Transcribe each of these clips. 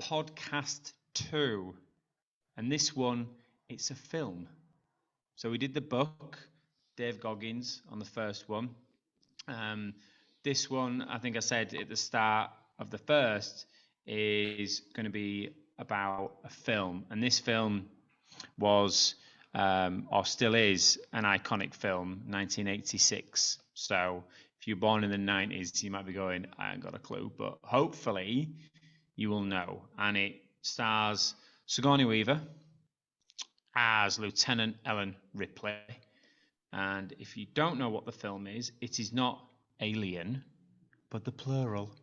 Podcast 2. And this one, it's a film. So we did the book, Dave Goggins, on the first one. This one, I think I said at the start of the first, is going to be about a film. And this film was, or still is, an iconic film, 1986. So if you're born in the 90s, you might be going, I ain't got a clue. But hopefully you will know. And it stars Sigourney Weaver as Lieutenant Ellen Ripley. And if you don't know what the film is, it is not Alien, but the plural,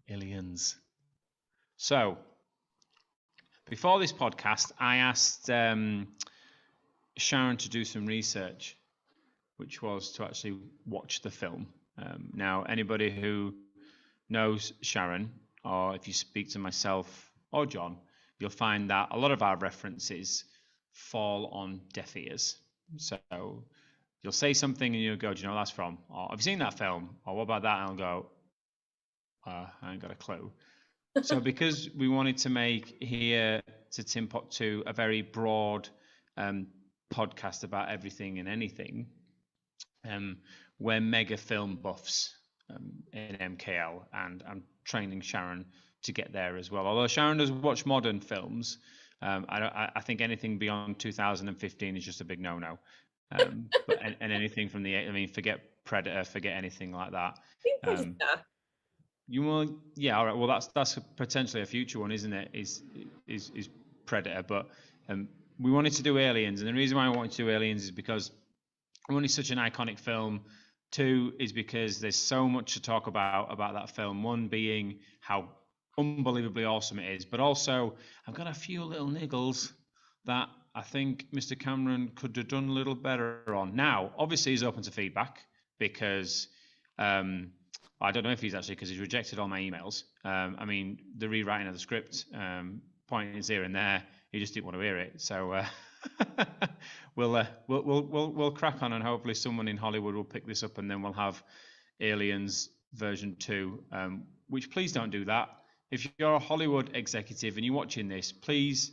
aliens. So, before this podcast, I asked Sharon to do some research, which was to actually watch the film. Now, anybody who knows Sharon, or if you speak to myself or John, you'll find that a lot of our references fall on deaf ears. So you'll say something and you'll go, do you know what that's from? Or have you seen that film? Or what about that? And I'll go, I ain't got a clue. So because we wanted to make here To Tinpot Two a very broad podcast about everything and anything, we're mega film buffs in MKL, and I'm training Sharon to get there as well. Although Sharon does watch modern films, I think anything beyond 2015 is just a big no-no. And anything from forget Predator, forget anything like that. You will, yeah, all right. Well, that's potentially a future one, isn't it? Is Predator, but we wanted to do Aliens, and the reason why I wanted to do Aliens is because one is such an iconic film. Two is because there's so much to talk about that film. One being how unbelievably awesome it is, but also I've got a few little niggles that I think Mr. Cameron could have done a little better on. Now, obviously, he's open to feedback because I don't know if he's actually, because he's rejected all my emails. The rewriting of the script, pointings here and there, he just didn't want to hear it. So we'll crack on, and hopefully someone in Hollywood will pick this up, and then we'll have Aliens version 2. Which, please don't do that. If you're a Hollywood executive and you're watching this, please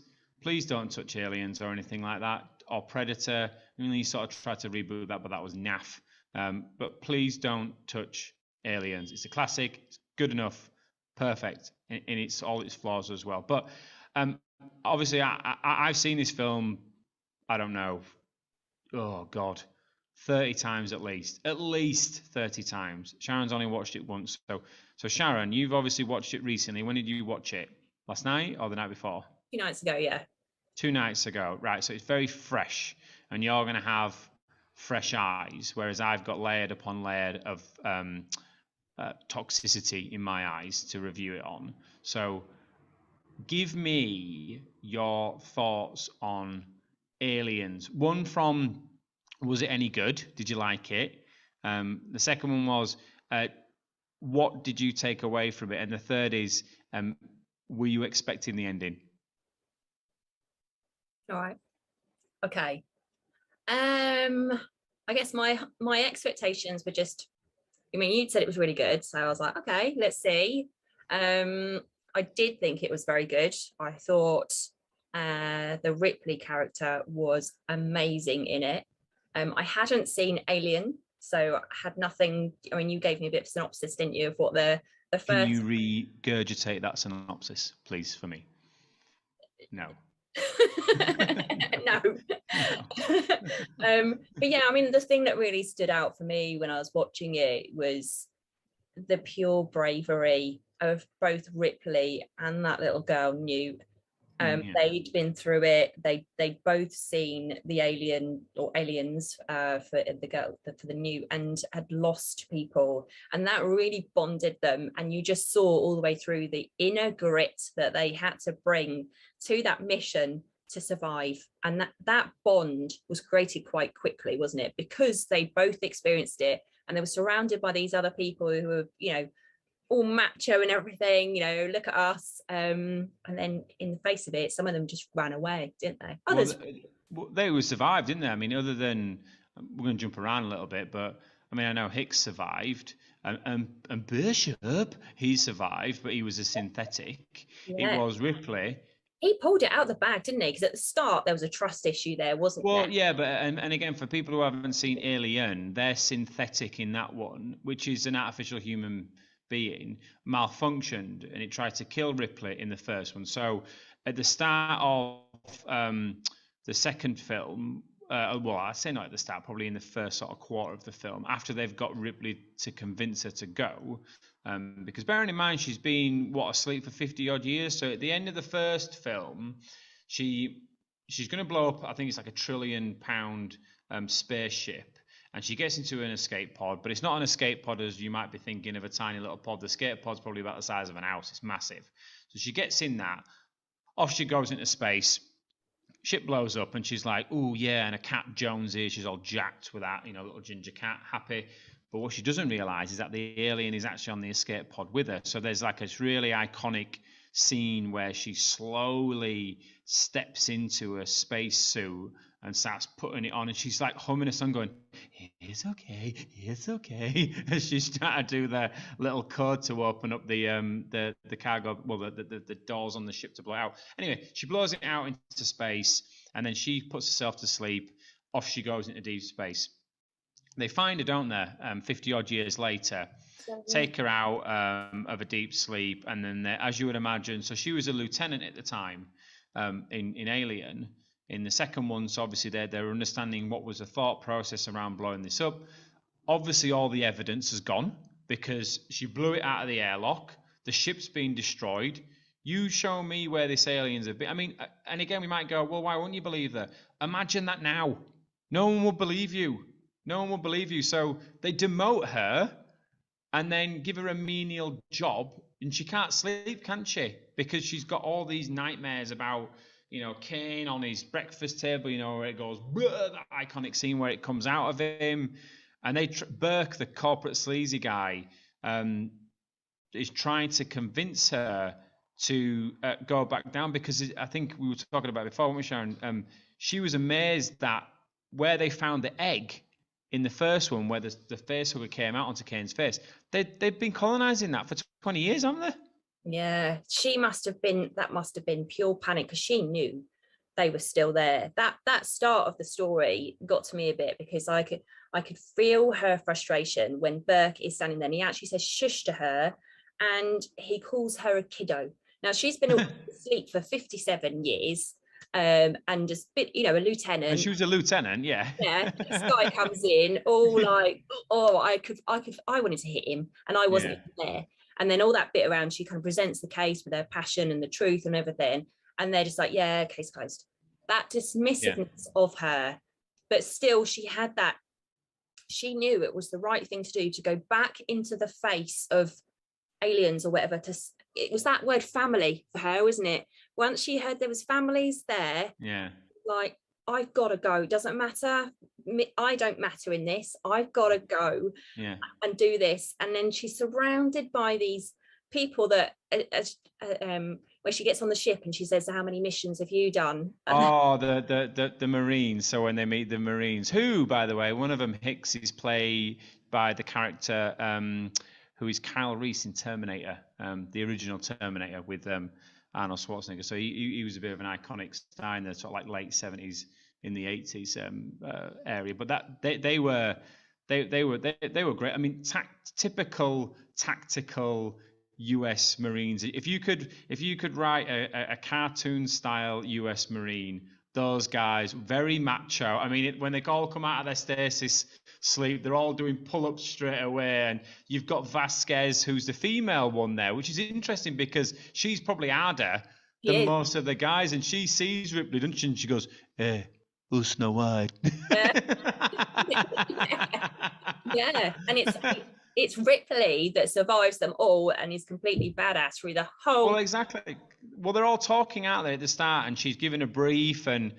don't touch Aliens or anything like that, or Predator. You sort of tried to reboot that, but that was naff. But please don't touch Aliens. It's a classic. It's good enough, perfect in all its flaws as well. But obviously, I've seen this film, I don't know, oh God, 30 times at least 30 times. Sharon's only watched it once. So Sharon, you've obviously watched it recently. When did you watch it? Last night or the night before? 2 nights ago, yeah. 2 nights ago, right? So it's very fresh, and you're going to have fresh eyes, whereas I've got layered upon layered of toxicity in my eyes to review it on. So give me your thoughts on Aliens. One from, was it any good? Did you like it? The second one was, what did you take away from it? And the third is, were you expecting the ending? All right. Okay. I guess my expectations were just, you said it was really good, so I was like, okay, let's see. I did think it was very good. I thought the Ripley character was amazing in it. I hadn't seen Alien, so I had nothing. You gave me a bit of synopsis, didn't you, of what the first... Can you regurgitate that synopsis, please, for me? No. No. But yeah, the thing that really stood out for me when I was watching it was the pure bravery of both Ripley and that little girl Newt. They'd been through it. They'd both seen the alien or aliens for the Newt, and had lost people, and that really bonded them. And you just saw all the way through the inner grit that they had to bring to that mission to survive, and that bond was created quite quickly, wasn't it? Because they both experienced it, and they were surrounded by these other people who were, all macho and everything, look at us. And then in the face of it, some of them just ran away, didn't they? Others, they were survived, didn't they? Other than, we're going to jump around a little bit, but I know Hicks survived. and Bishop, he survived, but he was a synthetic. It Yeah. was Ripley. He pulled it out of the bag, didn't he? Because at the start there was a trust issue there, wasn't Well, there? yeah, but and again, for people who haven't seen Alien, they're synthetic in that one, which is an artificial human being, malfunctioned, and it tried to kill Ripley in the first one. So at the start of the second film, well, I say not at the start, probably in the first sort of quarter of the film, after they've got Ripley to convince her to go, because bearing in mind she's been asleep for 50 odd years. So at the end of the first film, she's going to blow up, I think it's like £1 trillion spaceship, and she gets into an escape pod, but it's not an escape pod as you might be thinking of, a tiny little pod. The escape pod's probably about the size of an house. It's massive. So she gets in that, off she goes into space, ship blows up, and she's like, oh yeah, and a cat Jonesy, she's all jacked with that, little ginger cat, happy. But what she doesn't realise is that the alien is actually on the escape pod with her. So there's like this really iconic scene where she slowly steps into a spacesuit and starts putting it on, and she's like humming a song going, it's okay, it's okay, as she's trying to do the little code to open up the cargo, well, the doors on the ship to blow out. Anyway, she blows it out into space, and then she puts herself to sleep. Off she goes into deep space. They find her, don't they, 50 odd years later, take her out of a deep sleep, and then as you would imagine, so she was a lieutenant at the time in Alien. In the second one, so obviously they're understanding what was the thought process around blowing this up. Obviously all the evidence has gone because she blew it out of the airlock. The ship's been destroyed. You show me where this aliens have been. I mean, and again, we might go, well, why wouldn't you believe her? Imagine that now. No one will believe you. No one will believe you. So they demote her and then give her a menial job, and she can't sleep, can she? Because she's got all these nightmares about, Kane on his breakfast table, where it goes, that iconic scene where it comes out of him. And Burke, the corporate sleazy guy, is trying to convince her to go back down, because I think we were talking about it before, weren't we, Sharon? She was amazed that where they found the egg in the first one, where the facehugger came out onto Kane's face, they've been colonizing that for 20 years, haven't they? Yeah, that must have been pure panic, because she knew they were still there. That start of the story got to me a bit, because I could feel her frustration when Burke is standing there and he actually says shush to her, and he calls her a kiddo. Now she's been asleep for 57 years, and just a lieutenant. And she was a lieutenant, yeah. Yeah, this guy comes in all like, oh, I wanted to hit him, and I wasn't even there. And then all that bit around, she kind of presents the case with her passion and the truth and everything, and they're just like, yeah, case closed. That dismissiveness of her, but still she had that. She knew it was the right thing to do, to go back into the face of aliens or whatever. It was that word family for her, wasn't it? Once she heard there was families there, like, I've got to go. It doesn't matter. I don't matter in this. I've got to go and do this. And then she's surrounded by these people that, where she gets on the ship and she says, how many missions have you done? Oh, the Marines. So when they meet the Marines, who, by the way, one of them, Hicks, is played by the character who is Kyle Reese in Terminator, the original Terminator with Arnold Schwarzenegger. So he was a bit of an iconic star in the sort of like late 70s, in the 80s area. But that they were great. I mean, typical tactical US Marines. If you could write a cartoon style US Marine, those guys, very macho. I mean, when they all come out of their stasis sleep, they're all doing pull-ups straight away. And you've got Vasquez, who's the female one there, which is interesting because she's probably harder than most of the guys. And she sees Ripley, doesn't she? And she goes, who's Snow White? Yeah. And it's Ripley that survives them all and is completely badass through the whole. Well, exactly. Well, they're all talking out there at the start, and she's giving a brief, and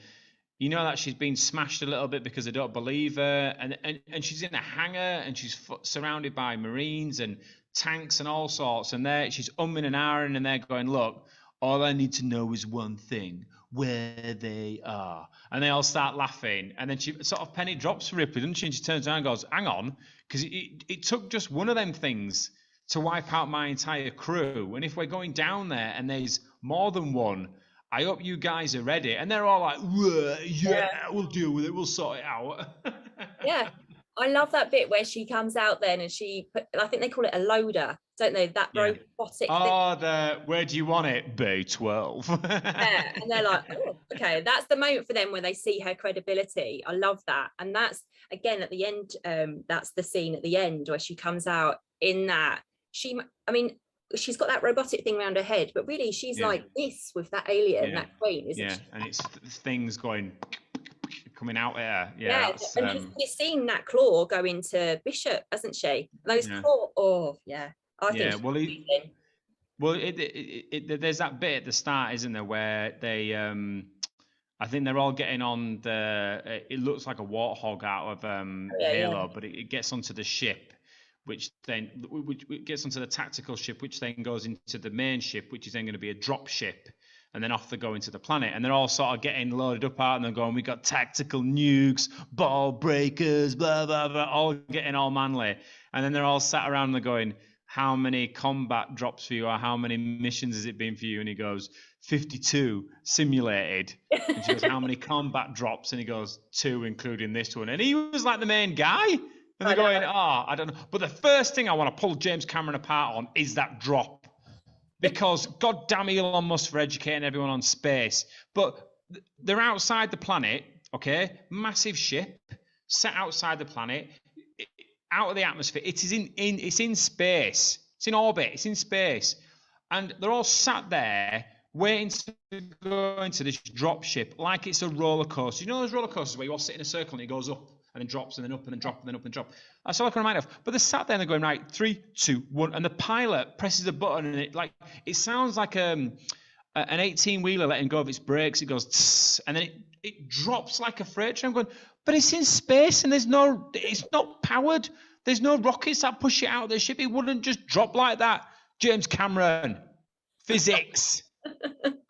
you know that she's been smashed a little bit because they don't believe her, and she's in a hangar, and she's surrounded by Marines and tanks and all sorts, and she's umming and ahhing, and they're going, look, all I need to know is one thing. where they are. And they all start laughing. And then she sort of penny drops for Ripley, doesn't she? And she turns around and goes, hang on, because it took just one of them things to wipe out my entire crew. And if we're going down there and there's more than one, I hope you guys are ready. And they're all like, yeah, we'll deal with it. We'll sort it out. Yeah. I love that bit where she comes out then and I think they call it a loader, don't they? That robotic thing. Where do you want it? B12. Yeah, and they're like, oh, okay. That's the moment for them when they see her credibility. I love that. And that's, again, at the end, that's the scene at the end where she comes out in that. She's got that robotic thing around her head, but really she's like this with that alien, that queen, isn't she? And it's things coming out at her. And she's seen that claw go into Bishop, hasn't she? Those claw, I think there's that bit at the start, isn't there, where they I think they're all getting on it looks like a warthog out of Halo, but it gets onto the ship, which gets onto the tactical ship, which then goes into the main ship, which is then going to be a drop ship. And then off they go into the planet, and they're all sort of getting loaded up out, and they're going, we got tactical nukes, ball breakers, blah, blah, blah, all getting all manly. And then they're all sat around and they're going, how many combat drops for you, or how many missions has it been for you? And he goes, 52 simulated. And she goes, how many combat drops? And he goes, 2, including this one. And he was like the main guy. And they're going, I don't know. But the first thing I want to pull James Cameron apart on is that drop. Because goddamn Elon Musk for educating everyone on space. But they're outside the planet, okay? Massive ship set outside the planet, out of the atmosphere. It's in space. It's in orbit. It's in space. And they're all sat there waiting to go into this drop ship like it's a roller coaster. You know those roller coasters where you all sit in a circle and it goes up and then drops and then up and then drop and then up and drop. That's all I can remind of. But they're sat there and they're going, right, 3, 2, 1, and the pilot presses a button and it sounds like an 18-wheeler letting go of its brakes. It goes, tss, and then it drops like a freight train. I'm going, but it's in space and it's not powered. There's no rockets that push it out of the ship. It wouldn't just drop like that. James Cameron, physics.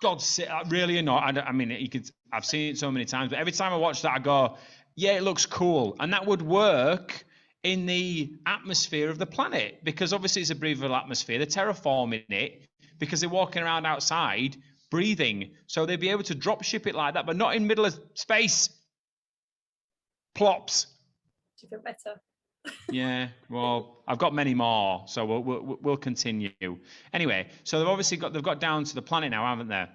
God's sake, really annoying. I mean, I've seen it so many times, but every time I watch that, I go, yeah, it looks cool. And that would work in the atmosphere of the planet, because obviously it's a breathable atmosphere. They're terraforming it because they're walking around outside breathing. So they'd be able to drop ship it like that, but not in the middle of space. Plops. Do you feel better? Yeah, well, I've got many more, so we'll continue. Anyway, so they've got down to the planet now, haven't they?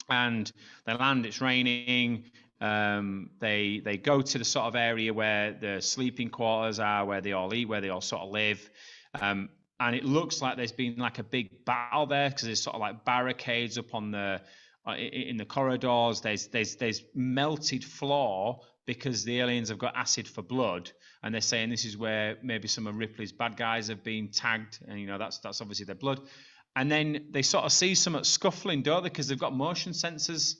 And they land. It's raining. They go to the sort of area where the sleeping quarters are, where they all eat, where they all sort of live. And it looks like there's been like a big battle there, because there's sort of like barricades up on in the corridors. There's melted floor because the aliens have got acid for blood, and they're saying this is where maybe some of Ripley's bad guys have been tagged, and that's obviously their blood. And then they sort of see some scuffling, don't they? Because they've got motion sensors,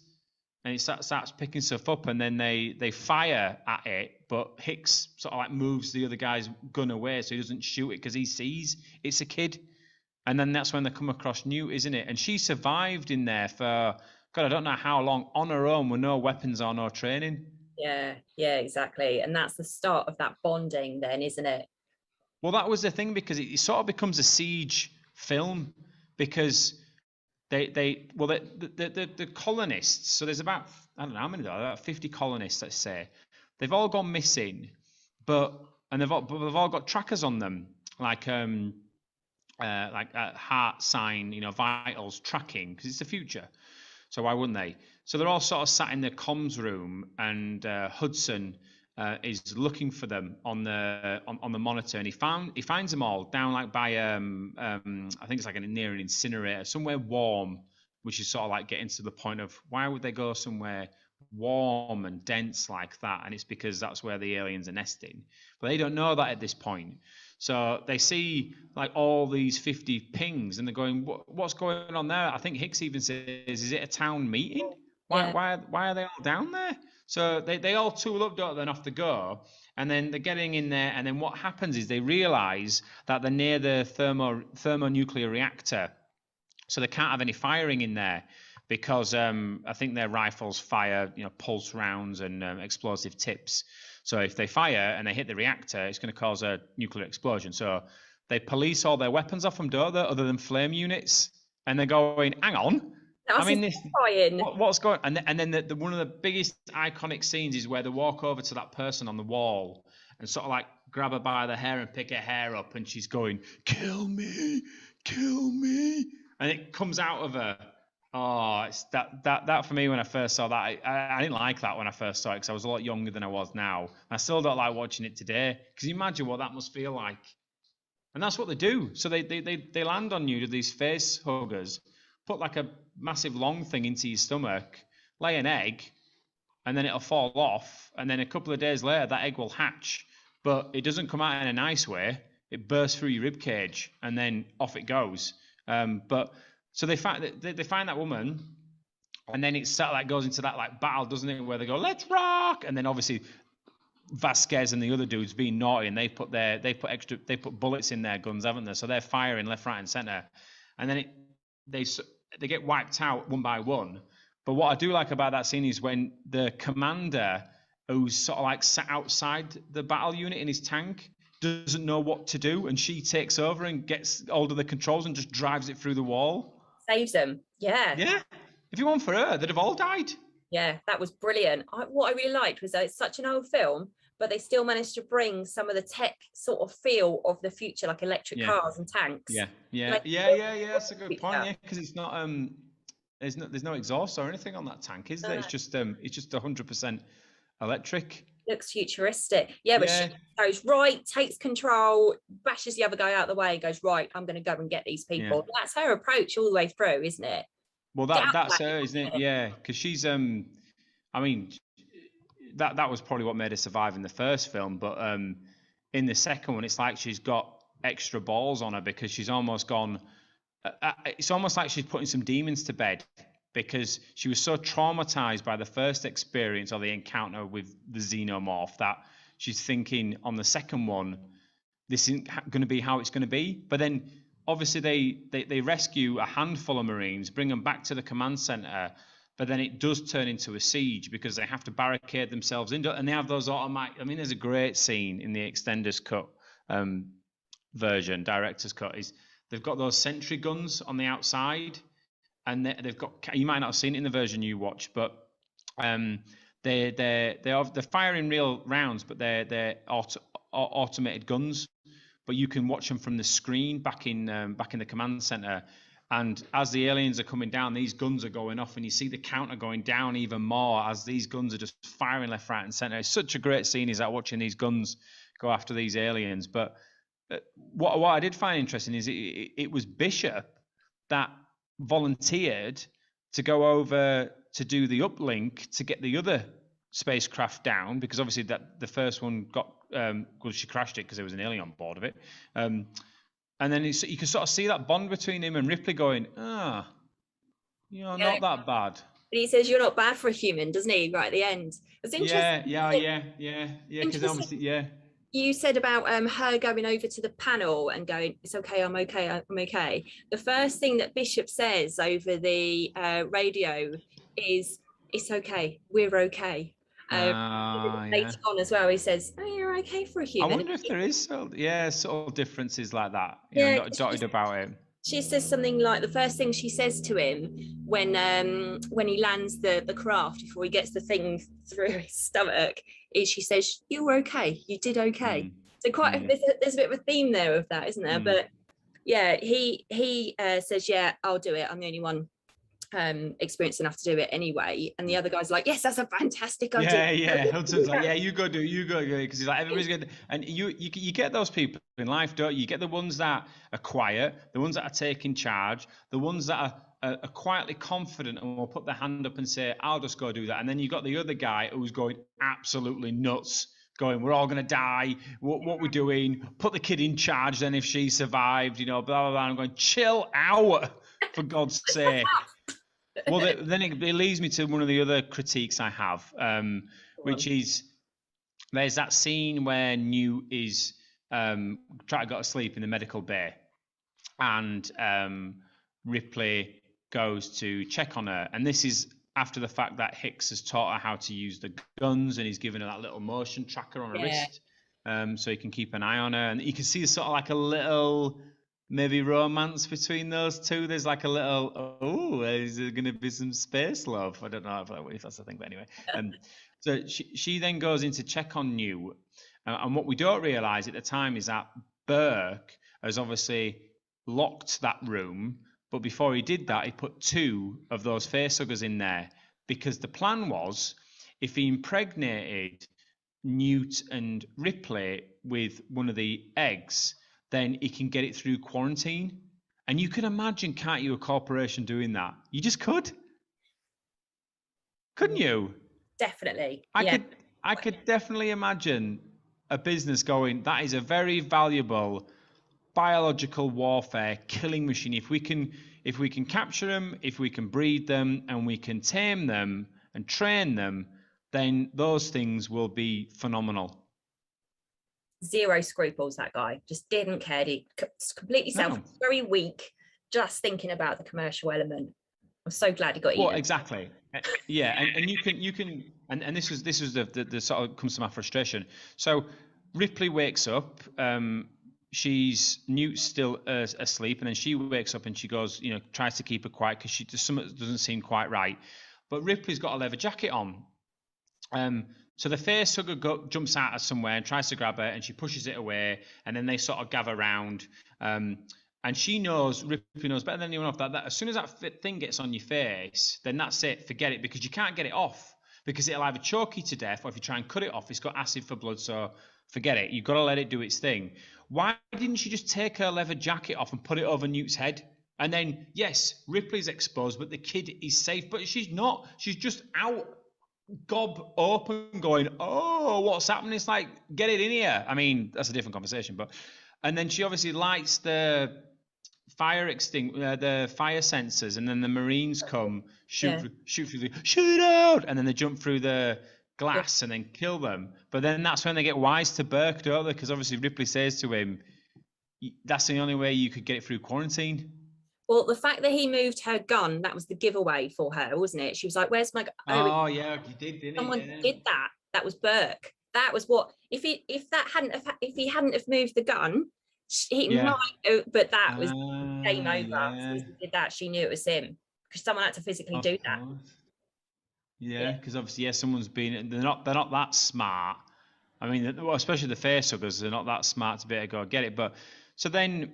and it starts picking stuff up, and then they fire at it, but Hicks sort of like moves the other guy's gun away so he doesn't shoot it, because he sees it's a kid. And then that's when they come across Newt, isn't it? And she survived in there for, God, I don't know how long, on her own with no weapons or no training. Yeah, exactly. And that's the start of that bonding then, isn't it? Well, that was the thing, because it sort of becomes a siege film, because the colonists, so there's about, I don't know how many there are, about 50 colonists, let's say. They've all gone missing, and they've all got trackers on them, like heart sign, vitals tracking, because it's the future. So why wouldn't they? So they're all sort of sat in the comms room, and Hudson is looking for them on the monitor, and he finds them all down like by I think it's like near an incinerator, somewhere warm, which is sort of like getting to the point of why would they go somewhere warm and dense like that? And it's because that's where the aliens are nesting, but they don't know that at this point. So they see like all these 50 pings, and they're going, what's going on there? I think Hicks even says, is it a town meeting? Why are they all down there? So they all tool up, don't they, and off they go. And then they're getting in there, and then what happens is they realise that they're near the thermonuclear reactor, so they can't have any firing in there. because I think their rifles fire, pulse rounds and explosive tips. So if they fire and they hit the reactor, it's going to cause a nuclear explosion. So they police all their weapons off them, don't they, other than flame units? And they're going, hang on. That's terrifying. What's going on? And then one of the biggest iconic scenes is where they walk over to that person on the wall and sort of like grab her by the hair and pick her hair up, and she's going, kill me, and it comes out of her. Oh, it's that for me. When I first saw that, I didn't like that when I first saw it, because I was a lot younger than I was now. I still don't like watching it today, because you imagine what that must feel like. And that's what they do. So they land on you with these face huggers, put like a massive long thing into your stomach, lay an egg, and then it'll fall off, and then a couple of days later that egg will hatch, but it doesn't come out in a nice way. It bursts through your rib cage, and then off it goes. So they find that woman, and then it sort of like goes into that like battle, doesn't it, where they go, let's rock, and then obviously Vasquez and the other dudes being naughty, and they put bullets in their guns, haven't they? So they're firing left, right, and center, and then they get wiped out one by one. But what I do like about that scene is when the commander, who's sort of like sat outside the battle unit in his tank, doesn't know what to do, and she takes over and gets hold of the controls and just drives it through the wall. Saves them. Yeah. If you want for her, they'd have all died. Yeah, that was brilliant. What I really liked was that it's such an old film, but they still managed to bring some of the tech sort of feel of the future, like electric cars and tanks. Yeah. That's a good point. Yeah, because it's not there's no exhaust or anything on that tank, is there? It's just 100% electric. Looks futuristic. Yeah, but she goes right, takes control, bashes the other guy out of the way, goes right, I'm going to go and get these people. Yeah. That's her approach all the way through, isn't it? Well, that's her, isn't it? Yeah, because she's I mean, that was probably what made her survive in the first film, but in the second one, it's like she's got extra balls on her, because she's almost gone. It's almost like she's putting some demons to bed, because she was so traumatized by the first experience or the encounter with the xenomorph that she's thinking on the second one, this isn't going to be how it's going to be. But then obviously they rescue a handful of Marines, bring them back to the command center, but then it does turn into a siege because they have to barricade themselves in, and they have those automatic. I mean, there's a great scene in the extenders cut version, director's cut, is they've got those sentry guns on the outside, and they've got, you might not have seen it in the version you watched, but they're firing real rounds, but they're automated guns, but you can watch them from the screen back in the command center. And as the aliens are coming down, these guns are going off, and you see the counter going down even more as these guns are just firing left, right, and center. It's such a great scene, is that watching these guns go after these aliens. But what I did find interesting is it was Bishop that volunteered to go over to do the uplink to get the other spacecraft down, because obviously that the first one got she crashed it because there was an alien on board of it, and then you can sort of see that bond between him and Ripley going, not that bad. But he says you're not bad for a human, doesn't he, right at the end? It's interesting. Yeah, because obviously you said about her going over to the panel and going, it's okay, I'm okay. The first thing that Bishop says over the radio is, it's okay, we're okay. Later on as well, he says, oh, you're okay for a human. I wonder if there is subtle differences like that, dotted about it. She says something like, the first thing she says to him when he lands the craft before he gets the thing through his stomach is, she says, you were okay, you did okay. So there's a bit of a theme there of that, isn't there? But yeah, he says, yeah, I'll do it, I'm the only one experienced enough to do it anyway, and the other guy's like, yes, that's a fantastic idea. Hudson's like, yeah, you go do it, because he's like, everybody's good. And you get those people in life, don't you? You get the ones that are quiet, the ones that are taking charge, the ones that are quietly confident and will put their hand up and say, I'll just go do that. And then you got the other guy who's going absolutely nuts, going, we're all going to die, what we're doing, put the kid in charge then if she survived, blah, blah, blah. I'm going, chill out, for God's sake. Well, then it leads me to one of the other critiques I have, which is there's that scene where Newt is trying to go to sleep in the medical bay, and Ripley goes to check on her, and this is after the fact that Hicks has taught her how to use the guns, and he's given her that little motion tracker on her wrist, so he can keep an eye on her, and you can see sort of like a little maybe romance between those two. There's like a little, oh, is there going to be some space love? I don't know if that's the thing, but anyway. So she then goes in to check on Newt, and what we don't realise at the time is that Burke has obviously locked that room, but before he did that, he put 2 of those facehuggers in there, because the plan was, if he impregnated Newt and Ripley with one of the eggs, then he can get it through quarantine. And you can imagine, can't you, a corporation doing that? You just could. Couldn't you? Definitely. I could definitely imagine a business going, that is a very valuable biological warfare killing machine. If we can capture them, if we can breed them, and we can tame them and train them, then those things will be phenomenal. Zero scruples, that guy. Just didn't care. He completely selfish, very weak, just thinking about the commercial element. I'm so glad he got eaten. Well, exactly. Yeah, and you can and this was the sort of comes to my frustration. So Ripley wakes up, Newt's still asleep, and then she wakes up and she goes, tries to keep her quiet because something doesn't seem quite right. But Ripley's got a leather jacket on. So the facehugger jumps out of somewhere and tries to grab her, and she pushes it away, and then they sort of gather round. And Ripley knows better than anyone else that as soon as that thing gets on your face, then that's it, forget it, because you can't get it off, because it'll either choke you to death, or if you try and cut it off, it's got acid for blood, so forget it. You've got to let it do its thing. Why didn't she just take her leather jacket off and put it over Newt's head? And then, yes, Ripley's exposed, but the kid is safe. But she's not. She's just out, gob open, going, oh, what's happening? It's like, get it in here. I mean, that's a different conversation. And then she obviously lights the fire the fire sensors, and then the Marines come, shoot it out, and then they jump through the glass and then kill them. But then that's when they get wise to Burke, don't they? Because obviously Ripley says to him, that's the only way you could get it through quarantine. Well, the fact that he moved her gun, that was the giveaway for her, wasn't it? She was like, where's my gun? Oh yeah, he did, didn't someone did that. That was Burke. That was what, if he hadn't have moved the gun, he might have, but that was game over. Yeah. So he did that, she knew it was him, because someone had to physically do that. Yeah, because obviously, someone's been. They're not that smart. I mean, especially the facehuggers, they're not that smart to be able to go get it. But so then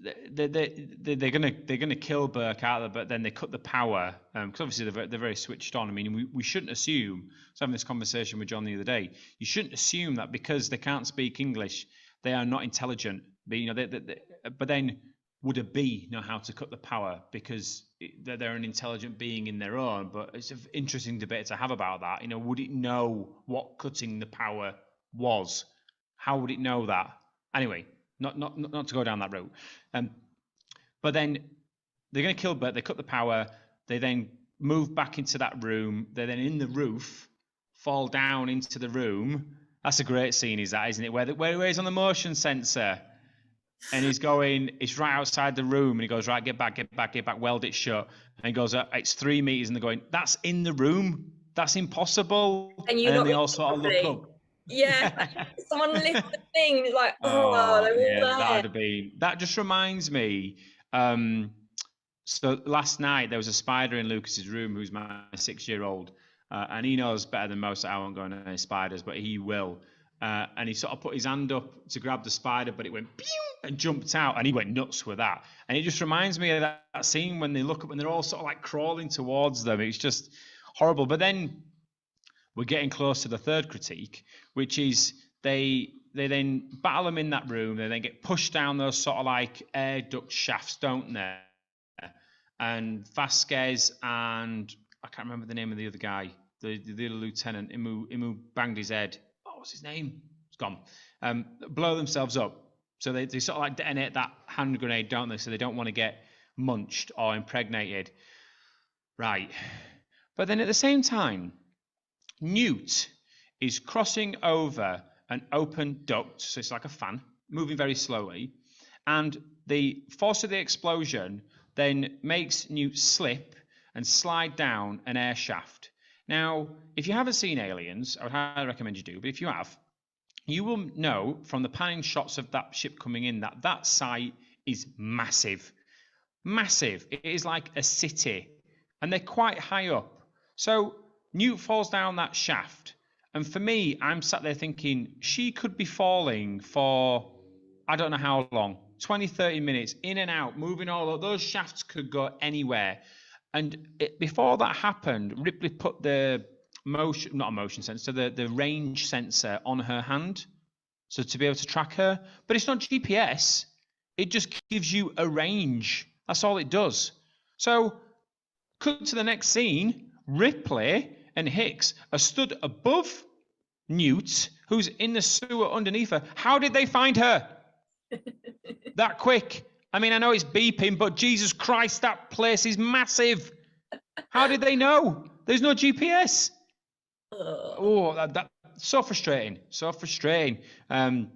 they're gonna kill Burke out of it, but then they cut the power, because obviously they're very switched on. I mean, we shouldn't assume. I was having this conversation with John the other day. You shouldn't assume that because they can't speak English, they are not intelligent. But then would a bee know how to cut the power because they're an intelligent being in their own? But it's an interesting debate to have about that. Would it know what cutting the power was? How would it know that? Anyway, not to go down that route. But then they're going to kill Bert. They cut the power. They then move back into that room. They're then in the roof, fall down into the room. That's a great scene, isn't it? Where he's on the motion sensor. And he's right outside the room, and he goes, right, get back, weld it shut. And he goes, it's 3 meters, and they're going, that's in the room? That's impossible. And then they all sort of look up. Yeah, someone lift the thing, and it's like, that just reminds me. So last night, there was a spider in Lucas's room, who's my 6-year-old, and he knows better than most that I won't go into any spiders, but he will. And he sort of put his hand up to grab the spider, but it went pew and jumped out, and he went nuts with that. And it just reminds me of that scene when they look up and they're all sort of like crawling towards them. It's just horrible. But then we're getting close to the third critique, which is they then battle them in that room. They then get pushed down those sort of like air duct shafts, don't they? And Vasquez and I can't remember the name of the other guy, the other lieutenant, Imu banged his head. What's his name? It's gone. Blow themselves up. So they sort of like detonate that hand grenade, don't they? So they don't want to get munched or impregnated. Right. But then at the same time, Newt is crossing over an open duct. So it's like a fan, moving very slowly. And the force of the explosion then makes Newt slip and slide down an air shaft. Now, if you haven't seen Aliens, I would highly recommend you do, but if you have, you will know from the panning shots of that ship coming in that that site is massive. Massive. It is like a city, and they're quite high up. So Newt falls down that shaft, and for me, I'm sat there thinking she could be falling for I don't know how long, 20, 30 minutes, in and out, moving all of those shafts could go anywhere. And before that happened, Ripley put the not a motion sensor, the range sensor on her hand, so to be able to track her. But it's not GPS. It just gives you a range. That's all it does. So, cut to the next scene. Ripley and Hicks are stood above Newt, who's in the sewer underneath her. How did they find her that quick? I mean, I know it's beeping, but Jesus Christ, that place is massive. How did they know? There's no GPS. Oh, that so frustrating. So frustrating. And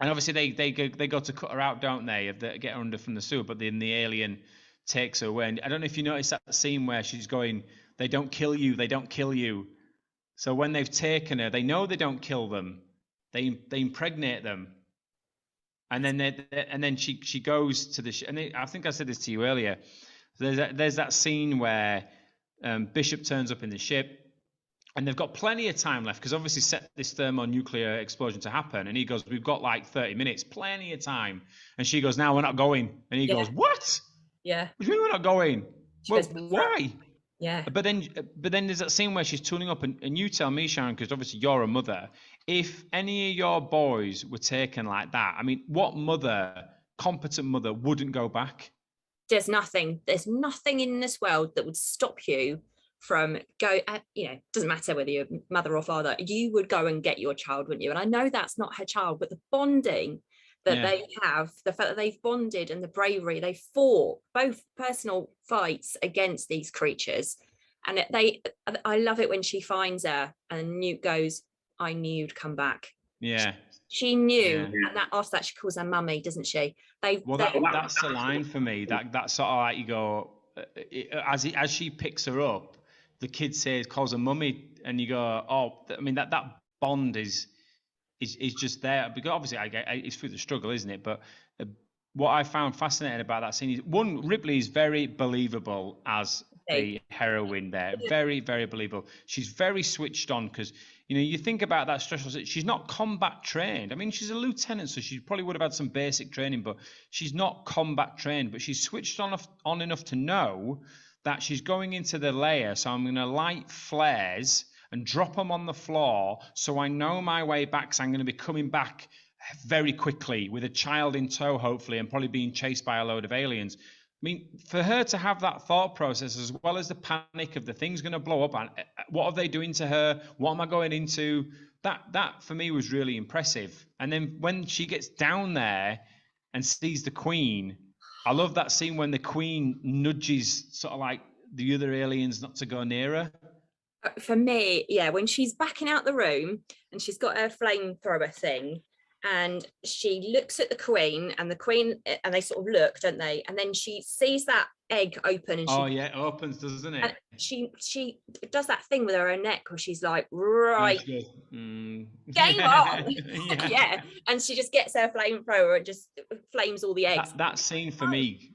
obviously they go to cut her out, don't they? Get her under from the sewer, but then the alien takes her away. And I don't know if you noticed that scene where she's going, "They don't kill you. They don't kill you." So when they've taken her, they know they don't kill them. They impregnate them. And then she goes to the and I think I said this to you earlier. There's that scene where Bishop turns up in the ship, and they've got plenty of time left because obviously set this thermonuclear explosion to happen. And he goes, "We've got like 30 minutes, plenty of time." And she goes, "Now we're not going." And he goes, "What? Yeah. What do you mean we're not going? Well, why?" Yeah. But then there's that scene where she's tuning up, and you tell me, Sharon, because obviously you're a mother. If any of your boys were taken like that, I mean, what competent mother, wouldn't go back? There's nothing in this world that would stop you from doesn't matter whether you're mother or father, you would go and get your child, wouldn't you? And I know that's not her child, but the bonding that they have, the fact that they've bonded and the bravery, they fought both personal fights against these creatures. And I love it when she finds her and Newt goes, "I knew you'd come back." Yeah. She knew, and after that she calls her mummy, doesn't she? That's the line for me. That sort of like, you go, as she picks her up, the kid calls her mummy, and you go, oh, I mean that bond is just there, because obviously it's through the struggle, isn't it? But what I found fascinating about that scene is, one, Ripley is very believable as the heroine there, very, very believable. She's very switched on, because you think about that stressful. She's not combat trained. I mean, she's a lieutenant, so she probably would have had some basic training, but she's not combat trained. But she's switched on enough to know that she's going into the layer, so I'm going to light flares and drop them on the floor, so I know my way back, so I'm going to be coming back very quickly with a child in tow, hopefully, and probably being chased by a load of aliens. I mean, for her to have that thought process, as well as the panic of the thing's going to blow up, and what are they doing to her? What am I going into? That for me was really impressive. And then when she gets down there and sees the Queen, I love that scene when the Queen nudges sort of like the other aliens not to go near her. For me, when she's backing out the room and she's got her flamethrower thing, and she looks at the Queen, and they sort of look, don't they? And then she sees that egg open, and it opens, doesn't it? And she does that thing with her neck where she's like, right, game on. Yeah. And she just gets her flamethrower and just flames all the eggs. That scene for me.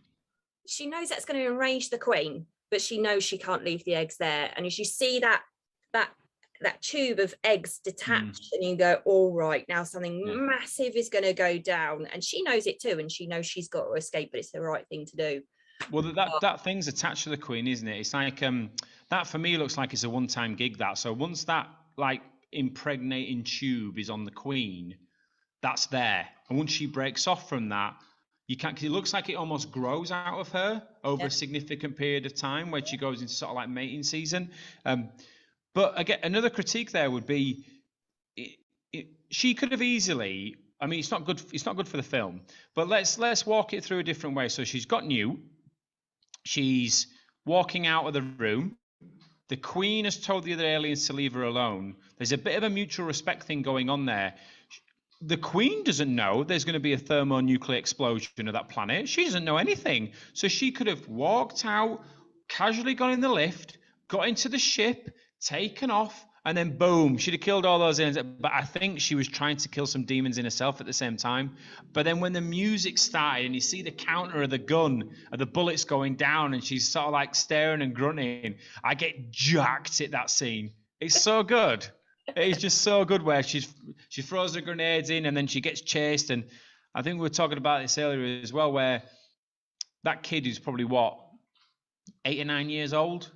She knows that's going to enrage the Queen, but she knows she can't leave the eggs there. And as you see that tube of eggs detached, and you go, all right, now something massive is going to go down. And she knows it too, and she knows she's got to escape, but it's the right thing to do. Well, that thing's attached to the Queen, isn't it? It's like that for me looks like it's a one-time gig. So once that like impregnating tube is on the Queen, that's there. And once she breaks off from that, you can't, because it looks like it almost grows out of her over a significant period of time, where she goes into sort of like mating season. But again, another critique there would be, she could have easily. I mean, it's not good for the film. But let's walk it through a different way. So she's got Newt. She's walking out of the room. The Queen has told the other aliens to leave her alone. There's a bit of a mutual respect thing going on there. the Queen doesn't know there's going to be a thermonuclear explosion of that planet. She doesn't know anything. So she could have walked out, casually gone in the lift, got into the ship, taken off, and then boom, she'd have killed all those aliens. But I think she was trying to kill some demons in herself at the same time. But then when the music started and you see the counter of the gun, of the bullets going down, and she's sort of like staring and grunting, I get jacked at that scene. It's so good. It's just so good where she throws the grenades in and then she gets chased. And I think we were talking about this earlier as well, where that kid who's probably, 8 or 9 years old?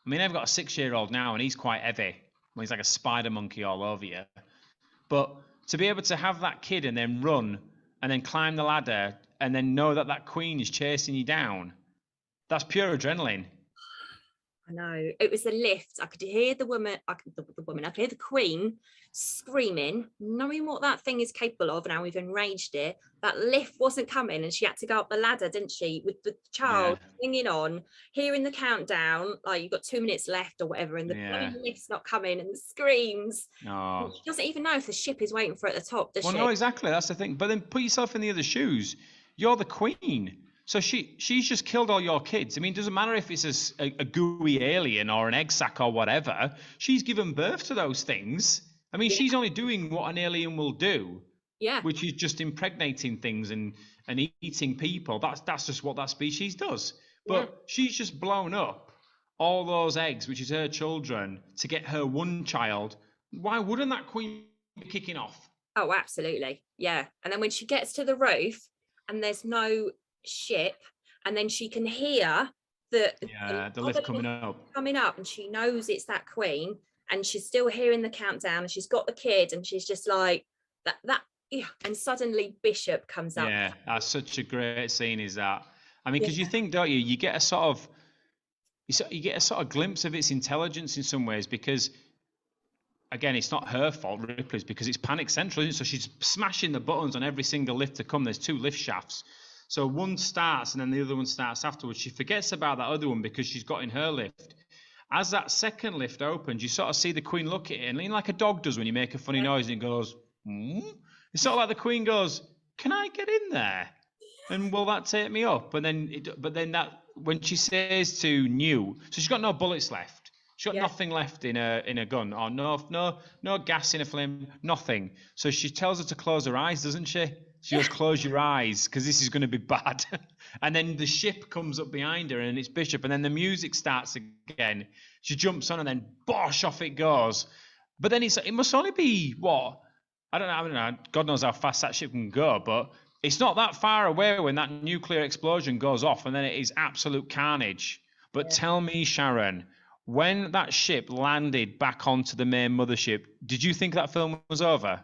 I mean, I've got a 6-year-old now and he's quite heavy. He's like a spider monkey all over you. But to be able to have that kid and then run and then climb the ladder and then know that that queen is chasing you down, that's pure adrenaline. I know. It was the lift. I could hear the woman, I could hear the Queen screaming, knowing what that thing is capable of and how we've enraged it. That lift wasn't coming and she had to go up the ladder, didn't she? With the child hanging on, hearing the countdown, like you've got 2 minutes left or whatever, and the lift's not coming and the screams. Oh. She doesn't even know if the ship is waiting for her at the top, does she? Well, no, exactly. That's the thing. But then put yourself in the other shoes. You're the Queen. So she's just killed all your kids. I mean, it doesn't matter if it's a gooey alien or an egg sac or whatever. She's given birth to those things. I mean, she's only doing what an alien will do. Yeah. Which is just impregnating things and eating people. That's just what that species does. But she's just blown up all those eggs, which is her children, to get her one child. Why wouldn't that Queen be kicking off? Oh, absolutely. Yeah. And then when she gets to the roof and there's no ship, and then she can hear the lift coming up, and she knows it's that Queen, and she's still hearing the countdown, and she's got the kid, and she's just like that and suddenly Bishop comes up. Yeah, that's such a great scene. Is that? I mean, because you think, don't you? You get a sort of glimpse of its intelligence in some ways, because again, it's not her fault, Ripley's, because it's panic central, isn't it? So she's smashing the buttons on every single lift to come. There's 2 lift shafts. So one starts and then the other one starts afterwards. She forgets about that other one because she's got in her lift. As that second lift opens, you sort of see the Queen look at it, and like a dog does when you make a funny noise and it goes, It's sort of like the Queen goes, can I get in there? And will that take me up? And then that when she says to New, so she's got no bullets left. She's got nothing left in a gun, or no gas in a flame, nothing. So she tells her to close her eyes, doesn't she? She goes, close your eyes, because this is going to be bad. And then the ship comes up behind her, and it's Bishop, and then the music starts again. She jumps on, and then bosh, off it goes. But then it must only be, I don't know, God knows how fast that ship can go, but it's not that far away when that nuclear explosion goes off, and then it is absolute carnage. But tell me, Sharon, when that ship landed back onto the main mothership, did you think that film was over?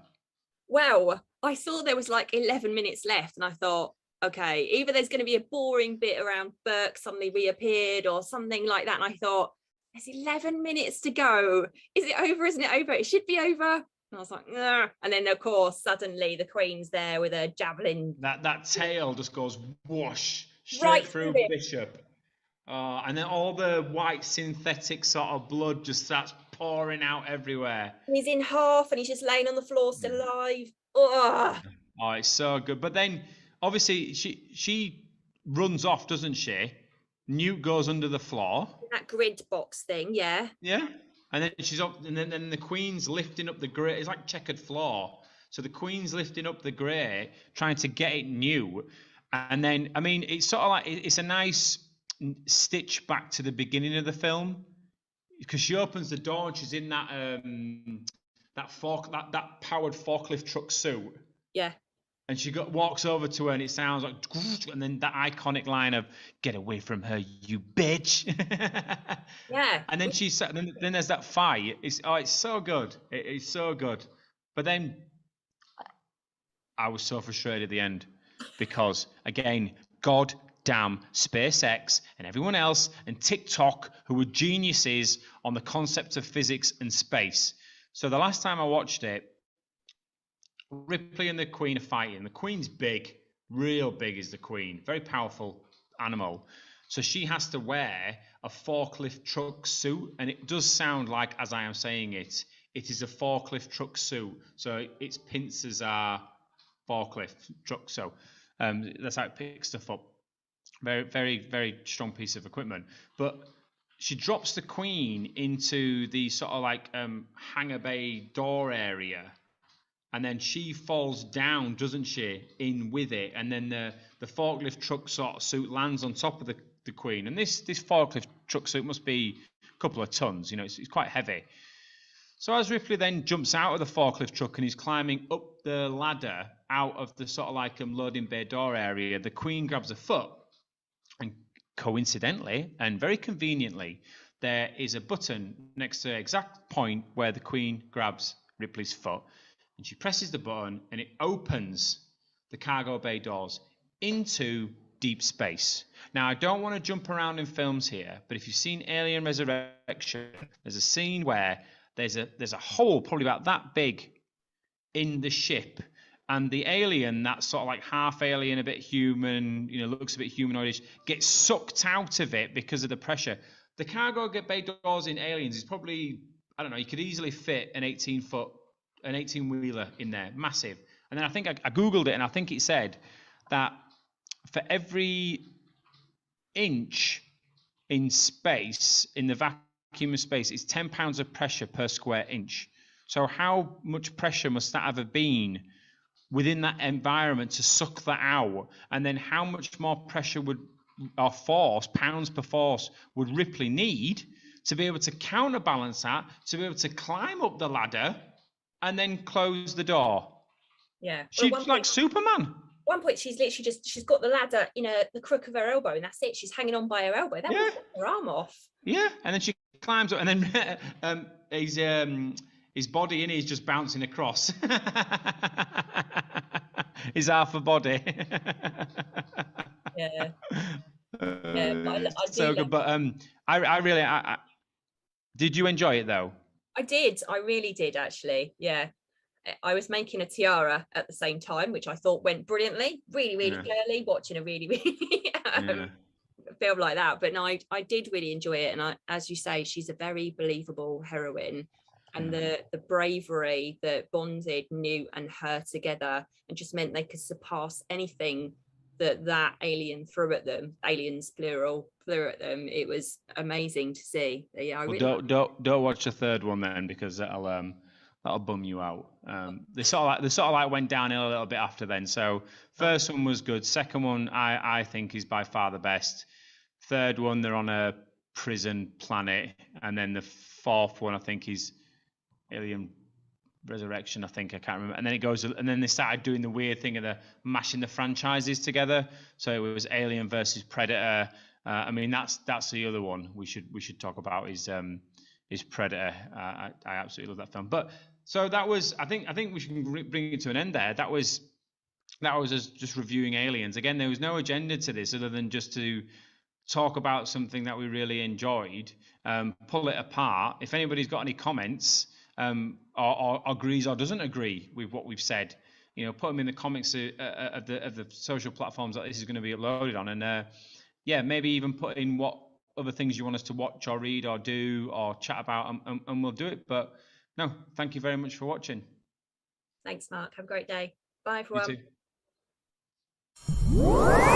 Well, I saw there was like 11 minutes left, and I thought, okay, either there's going to be a boring bit around Burke suddenly reappeared or something like that. And I thought, there's 11 minutes to go. Is it over? Isn't it over? It should be over. And I was like, ugh. And then, of course, suddenly the Queen's there with a javelin. That tail just goes whoosh straight through Bishop. And then all the white synthetic sort of blood just starts pouring out everywhere. And he's in half and he's just laying on the floor still alive. Ugh. Oh, it's so good. But then, obviously, she runs off, doesn't she? Newt goes under the floor. That grid box thing, yeah. Yeah. And then she's up, and then the Queen's lifting up the grate. It's like checkered floor. So the Queen's lifting up the grate, trying to get it new. And then, I mean, it's sort of like, it's a nice stitch back to the beginning of the film, because she opens the door and she's in that that powered forklift truck suit. Yeah. And she walks over to her, and it sounds like, and then that iconic line of "Get away from her, you bitch!" Yeah. And then then there's that fight. It's so good. It's so good. But then I was so frustrated at the end because, again, goddamn SpaceX and everyone else and TikTok, who were geniuses on the concept of physics and space. So the last time I watched it, Ripley and the Queen are fighting. The Queen's big, real big is the Queen. Very powerful animal. So she has to wear a forklift truck suit. And it does sound like, as I am saying it, it is a forklift truck suit. So its pincers are forklift truck. So that's how it picks stuff up. Very, very, very strong piece of equipment. But she drops the Queen into the sort of like hangar bay door area, and then she falls down, doesn't she, in with it, and then the forklift truck sort of suit lands on top of the Queen. And this forklift truck suit must be a couple of tons, it's quite heavy. So as Ripley then jumps out of the forklift truck and he's climbing up the ladder out of the sort of like loading bay door area, the Queen grabs a foot, and coincidentally and very conveniently, there is a button next to the exact point where the Queen grabs Ripley's foot, and she presses the button and it opens the cargo bay doors into deep space. Now, I don't want to jump around in films here, but if you've seen Alien Resurrection, there's a scene where there's a hole probably about that big in the ship, and the alien, that sort of like half alien, a bit human, looks a bit humanoidish, gets sucked out of it because of the pressure. The cargo bay doors in Aliens is probably, I don't know, you could easily fit an 18-wheeler in there, massive. And then I think I Googled it, and I think it said that for every inch in space, in the vacuum of space, it's 10 pounds of pressure per square inch. So how much pressure must that have been within that environment to suck that out? And then how much more pressure or force, pounds per force, would Ripley need to be able to counterbalance that, to be able to climb up the ladder and then close the door? Yeah. She's like Superman. One point she's literally she's got the ladder in the crook of her elbow, and that's it. She's hanging on by her elbow. That would her arm off. Yeah, and then she climbs up, and then his body in is just bouncing across. His half a body. Yeah. I so good, but I really did you enjoy it though? I did. I really did, actually. Yeah. I was making a tiara at the same time, which I thought went brilliantly, really, really clearly, watching a really, really film like that. But no, I did really enjoy it. And as you say, she's a very believable heroine. And the bravery that bonded Newt and her together and just meant they could surpass anything that alien threw at them, aliens plural, threw at them. It was amazing to see. Yeah, don't watch the third one then, because that'll bum you out. They sort of like went downhill a little bit after then. So first one was good. Second one I think is by far the best. Third one, they're on a prison planet, and then the fourth one I think is Alien Resurrection, I think, I can't remember. And then it goes, and then they started doing the weird thing of the mashing the franchises together. So it was Alien versus Predator. I mean, that's the other one we should talk about is Predator. I absolutely love that film. But so that was, I think we should bring it to an end there. That was us just reviewing Aliens. Again, there was no agenda to this other than just to talk about something that we really enjoyed, pull it apart. If anybody's got any comments, or agrees or doesn't agree with what we've said, put them in the comments of the social platforms that this is going to be uploaded on, and maybe even put in what other things you want us to watch or read or do or chat about, and we'll do it. But no, thank you very much for watching. Thanks, Mark. Have a great day. Bye, everyone. You too.